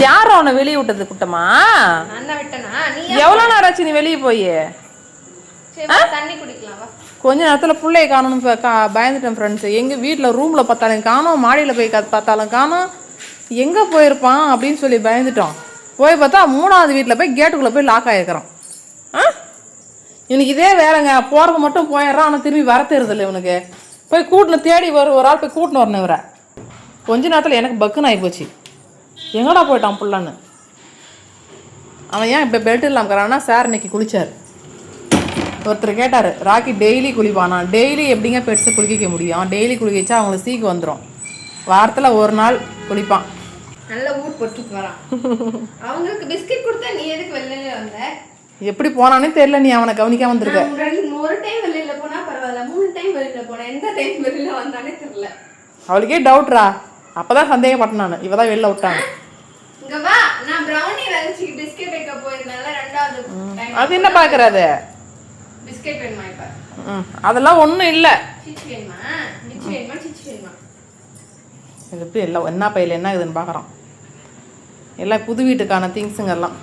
யார் அவனை வெளியே விட்டது குட்டமா? எவ்வளோ நேரம் ஆச்சு நீ வெளியே போய்? தண்ணி குடிக்கலாம். கொஞ்ச நேரத்தில் பிள்ளைய காணணும் பயந்துட்டேன் ஃப்ரெண்ட்ஸ். எங்கள் வீட்டில் ரூமில் பார்த்தாலும் காணோம், மாடியில் போய் பார்த்தாலும் காணோம், எங்கே போயிருப்பான் அப்படின்னு சொல்லி பயந்துட்டோம். போய் பார்த்தா 3வது வீட்டில் போய் கேட்டுக்குள்ளே போய் லாக் ஆகிருக்கிறான். இவனுக்கு இதே வேலைங்க, போகிறது மட்டும் போயிடுறான், ஆனால் திரும்பி வர தெரியுதில்ல இவனுக்கு. போய் கூட்டின்னு தேடி ஒரு ஆள் போய் கூட்டின்னு வரணும் இவரை. கொஞ்ச நேரத்தில் எனக்கு பக்குன்னு ஆகிப்போச்சு, எங்கடா போயிட்டான் புள்ளன்னு. அவன் ஏன் இப்போ பெல்ட் இல்லாமல் இருக்கிறான்னா, சார் இன்னைக்கு குளிச்சார். ஒருத்தர் கேட்டார், ராக்கி டெய்லி குளிப்பானா? டெய்லி எப்படிங்க பெட்ஸை குளிக்க முடியும்? டெய்லி குளிக்க வச்சா அவங்களுக்கு சீக்கு வந்துடும். வாரத்தில் ஒரு நாள் குளிப்பான். நல்ல ஊர் போட்டுட்டு வரான். அவங்களுக்கு பிஸ்கட் கொடுத்தா நீ எதுக்கு வெளியில வந்த? எப்படி போனானே தெரியல, நீ அவனை கவனிக்காம வந்திருக்க. ஒரு டைம் வெளியில போனா பரவாயில்ல, 3 டைம் வெளியில போனா எந்த டைம் வெளியில வந்தானே தெரியல. அவளுக்கே டவுட்ரா. அப்பதான் சந்தேகப்பட்டேன் நான், இவதான் வெளில விட்டாங்க. இங்க வா, நான் பிரவுனி ரஞ்சி பிஸ்கட் வைக்க போயிருந்தேன்ல 2வது டைம். அது என்ன பாக்குறது? பிஸ்கட் வேணுமா இப்ப? அதெல்லாம் ஒண்ணும் இல்ல. சிச்சி வேணுமா? மிச்சி வேணுமா? சிச்சி வேணுமா? இது எப்படி எல்லாம் என்ன பையில என்ன இருக்குதுன்னு பாக்குறான். எல்லாம் புது வீட்டுக்கான திங்ஸுங்க எல்லாம்.